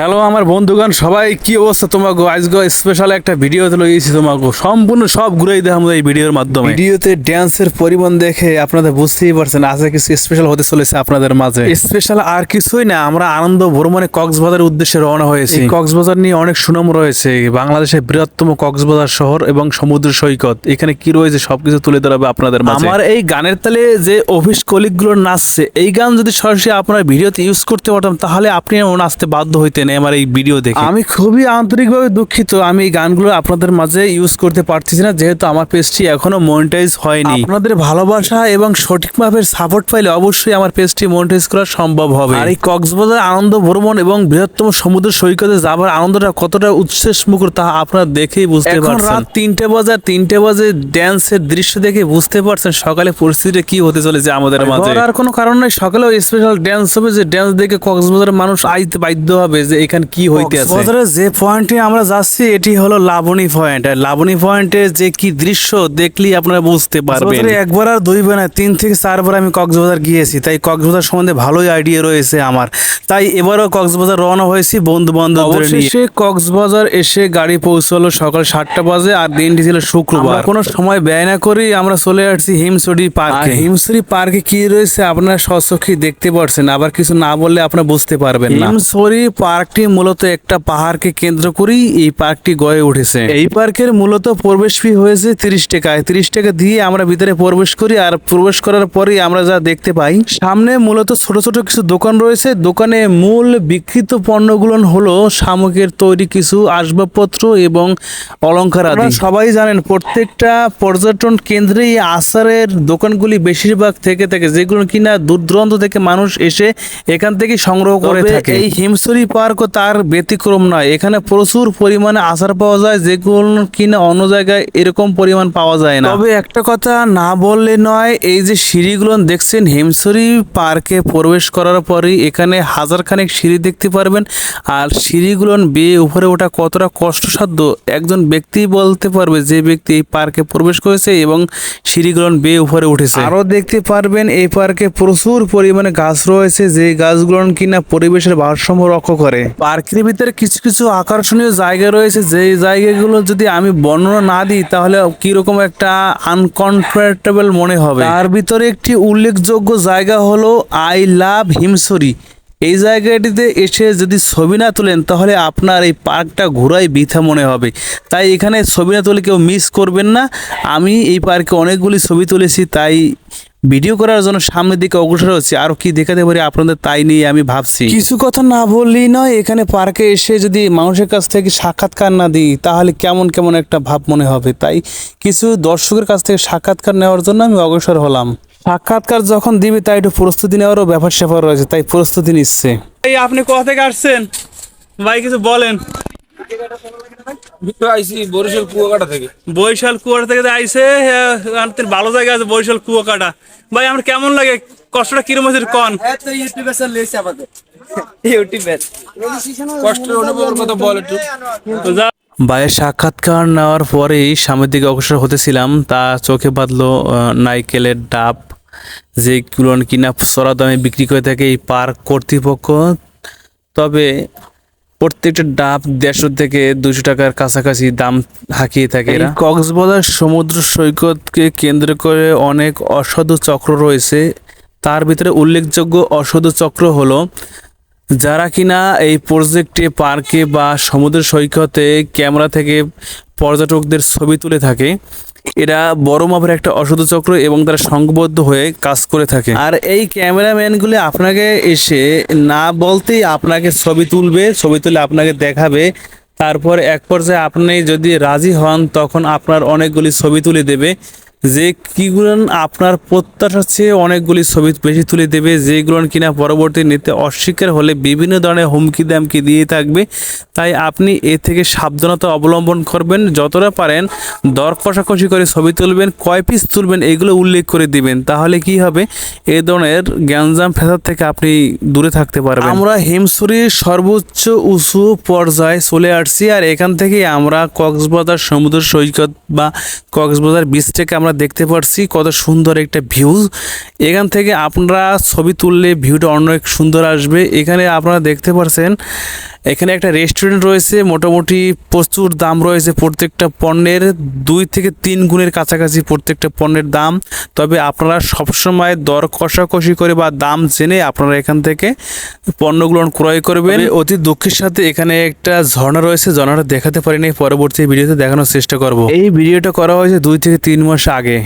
Hello আমার বন্ধুগণ, সবাই কি অবস্থা? তোমাকে আজকে স্পেশাল একটা ভিডিওতে লইয়েছি। তোমাকে সম্পূর্ণ সব ঘুরাই দেখাবো এই ভিডিওর মাধ্যমে। ভিডিওতে ড্যান্সের পরিমাণ দেখে আপনাদের বুঝতেই পারছেন আজকে কিছু স্পেশাল হতে চলেছে আপনাদের মাঝে। স্পেশাল আর কিছুই না, আমরা আনন্দ ভ্রমণে কক্সবাজারের উদ্দেশ্যে রওনা হয়েছি। কক্সবাজার নিয়ে অনেক সুনাম রয়েছে, বাংলাদেশের বৃহত্তম কক্সবাজার শহর এবং সমুদ্র সৈকত। এখানে কি রয়েছে সবকিছু তুলে ধরাবে আপনাদের মাঝে। আমার এই গানের তালে যে অফিস কলিগ গুলো নাচছে, এই গান যদি সরাসরি আপনার ভিডিওতে ইউজ করতে পারতাম তাহলে আপনি নাচতে বাধ্য হইতেন আমার এই ভিডিও দেখে। আমি খুবই আন্তরিকভাবে দুঃখিত, আমি এই গানগুলো আপনাদের মাঝে ইউজ করতে পারতেছি না, যেহেতু আমার পেজটি এখনো মনিটাইজ হয়নি। আপনাদের ভালোবাসা এবং সঠিক মাপের সাপোর্ট পাইলে অবশ্যই আমার পেজটি মনিটাইজ করা সম্ভব হবে। আর এই কক্সবাজার আনন্দ ভ্রমণ এবং বৃহত্তম সমুদ্র সৈকতে যাবার আনন্দটা কতটা উচ্ছ্বাস মুখর তা আপনারা দেখেই বুঝতে পারছেন। রাত 3টে বাজে ড্যান্সের দৃশ্য দেখে বুঝতে পারছেন সকালে পরিস্থিতিটা কি হতে চলেছে আমাদের মাঝে। আর কোনো কারণ নাই, সকালেও স্পেশাল ড্যান্স হবে, যে ড্যান্স দেখে কক্সবাজারের মানুষ আইতে বাধ্য হবে যে এখানে কি হইতে আছে। কক্সবাজারে যে পয়েন্টে আমরা যাচ্ছি এটি হলো লাবণী পয়েন্ট। আর লাবণী পয়েন্টে যে কি দৃশ্য দেখলেই আপনারা বুঝতে পারবেন। একবার আর দুইবার না, 3 থেকে 4 বার আমি কক্সবাজার গিয়েছি, তাই কক্সবাজার সম্বন্ধে ভালোই আইডিয়া রয়েছে আমার। তাই এবারও কক্সবাজার রওনা হয়েছি বন্ধু বান্ধব নিয়ে। কক্সবাজার এসে গাড়ি পৌঁছলো সকাল 7টা বাজে, আর দিনটি ছিল শুক্রবার। কোনো সময় ব্যয় না করেই আমরা চলে আসছি হিমছড়ি পার্কে। হিমছড়ি পার্কে কি রয়েছে আপনারা স্বচক্ষে দেখতে পাচ্ছেন, আবার কিছু না বললে আপনারা বুঝতে পারবেন না। হিমছড়ি পার্কটি মূলত একটা পাহাড়কে কেন্দ্র করেই এই পার্কটি গড়ে উঠেছে। এই পার্কের মূলত প্রবেশ ফি হয়েছে 30 টাকা। 30 টাকা দিয়ে আমরা ভিতরে প্রবেশ করি, আর প্রবেশ করার পরেই আমরা যা দেখতে পাই সামনে মূলত ছোট ছোট কিছু দোকান রয়েছে। দোকানে মূল বিক্রিত পণ্যগুলো হলো শামুকের তৈরি কিছু আসবাবপত্র এবং অলংকার আদি। সবাই জানেন প্রত্যেকটা পর্যটন কেন্দ্রেই আচারের দোকানগুলি বেশিরভাগ থেকে থাকে, যেগুলো কিনা দূর দূরান্ত থেকে মানুষ এসে এখান থেকে সংগ্রহ করে থাকে। এই হিমছড়ি পার্কও তার ব্যতিক্রম নয়, এখানে প্রচুর পরিমাণে আচার পাওয়া যায়, যেগুলো কিনা অন্য জায়গায় এরকম পরিমাণ পাওয়া যায় না। তবে একটা কথা না বললে নয়, এই যে সিঁড়িগুলো দেখছেন হিমছড়ি পার্কে প্রবেশ করার পরেই এখানে হাজারখানেক সিঁড়ি দেখতে পারবেন। আর সিঁড়িগুলো বেয়ে উপরে ওঠা কতটা কষ্টসাধ্য একজন ব্যক্তি বলতে পারবে, যে ব্যক্তি এই পার্কে প্রবেশ করেছে এবং সিঁড়িগুলো বেয়ে উপরে উঠেছে। আরো দেখতে পারবেন এই পার্কে প্রচুর পরিমাণে গাছ রয়েছে, যে গাছগুলো কিনা পরিবেশের ভারসাম্য রক্ষা করে। পার্কের ভিতরে কিছু কিছু আকর্ষণীয় জায়গা রয়েছে, যে জায়গাগুলো যদি আমি বর্ণনা না দিই তাহলে কিরকম একটা আনকমফোর্টেবল মনে হবে। তার ভিতরে একটি উল্লেখযোগ্য জায়গা হলো আই লাভ হিমছড়ি। এই জায়গাটিতে এসে যদি ছবি না তোলেন তাহলে আপনার এই পার্কটা ঘোরাই বৃথা মনে হবে। তাই এখানে ছবি না তুলে কেউ মিস করবেন না। আমি এই পার্কে অনেকগুলি ছবি তুলেছি, তাই ভিডিও করার জন্য সামনের দিকে অগ্রসর হচ্ছে। আরো কি দেখাতে পারি আপনাদের তাই নিয়ে আমি ভাবছি। কিছু কথা না বললেই নয়, এখানে পার্কে এসে যদি মানুষের কাছ থেকে সাক্ষাৎকার না দিই তাহলে কেমন কেমন একটা ভাব মনে হবে। তাই কিছু দর্শকের কাছ থেকে সাক্ষাৎকার নেওয়ার জন্য আমি অগ্রসর হলাম। সাক্ষাৎকার যখন দিবি তাই একটু প্রস্তুতি নেওয়ারও ব্যাপার স্যাপার রয়েছে, তাই প্রস্তুতি নিচ্ছে। এই আপনি কোথা থেকে আসছেন ভাই, কিছু বলেন। বরিশাল কুয়াকাটা থেকে। বরিশাল কুয়াকাটা থেকে আইসে, ভালো জায়গা আছে বরিশাল কুয়াকাটা। ভাই আমার কেমন লাগে, কষ্টটা কিরকম হয়েছে কন? কষ্টের অনুভবের কথা বল একটু। ভাইয়ের সাক্ষাৎকার নেওয়ার পরেই সামনের দিকে অগ্রসর হতেছিলাম, তা চোখে বাঁধলো নাইকেলের ডাব, যেগুলো কিনা চড়া দামে বিক্রি করে থাকে এই পার্ক কর্তৃপক্ষ। তবে প্রত্যেকটা ডাব 150 থেকে 200 টাকার কাছাকাছি দাম হাঁকিয়ে থাকে। কক্সবাজার সমুদ্র সৈকতকে কেন্দ্র করে অনেক অসাধু চক্র রয়েছে। তার ভিতরে উল্লেখযোগ্য অসাধু চক্র হলো যারা কিনা এই প্রজেক্টে পার্কে বা সমুদ্র সৈকতে ক্যামেরা থেকে পর্যটকদের ছবি তুলে থাকে। এরা বড় মাপের একটা অসাধু চক্র এবং তারা সংঘবদ্ধ হয়ে কাজ করে থাকে। আর এই ক্যামেরাম্যানগুলি আপনাকে এসে না বলতেই আপনাকে ছবি তুলবে, ছবি তুলে আপনাকে দেখাবে। তারপর এক পর্যায়ে আপনি যদি রাজি হন তখন আপনার অনেকগুলি ছবি তুলে দেবে, যে কিগুলো আপনার প্রত্যাশার চেয়ে অনেকগুলি ছবি বেশি তুলে দেবে, যেগুলো কিনা পরবর্তী নিতে অস্বীকার হলে বিভিন্ন ধরনের হুমকি দামকি দিয়ে থাকবে। তাই আপনি এ থেকে সাবধানতা অবলম্বন করবেন, যতটা পারেন দর কষাকষি করে ছবি তুলবেন, কয় পিস তুলবেন এগুলো উল্লেখ করে দিবেন। তাহলে কি হবে, এ ধরনের গ্যাঞ্জাম ফেসাদ থেকে আপনি দূরে থাকতে পারবেন। আমরা হিমছড়ির সর্বোচ্চ উঁচু পর্যায়ে চলে আসছি, আর এখান থেকে আমরা কক্সবাজার সমুদ্র সৈকত বা কক্সবাজার বিচ থেকে আমরা দেখতে পাচ্ছি কত সুন্দর একটা ভিউ। এখান থেকে আপনারা ছবি তুললে ভিউটা অনেক সুন্দর আসবে। এখানে আপনারা দেখতে পাচ্ছেন এখানে একটা রেস্টুরেন্ট রয়েছে, মোটামুটি প্রচুর দাম রয়েছে প্রত্যেকটা পণ্যের, 2 থেকে 3 গুণের কাছাকাছি প্রত্যেকটা পণ্যের দাম। তবে আপনারা সবসময় দর কষাকষি করে বা দাম জেনে আপনারা এখান থেকে পণ্যগুলো ক্রয় করবেন। অতি দুঃখের সাথে এখানে একটা ঝর্ণা রয়েছে, ঝর্ণাটা দেখাতে পারিনি, পরবর্তী ভিডিওতে দেখানোর চেষ্টা করব। এই ভিডিওটা করা হয়েছে 2 থেকে 3 মাস আগে।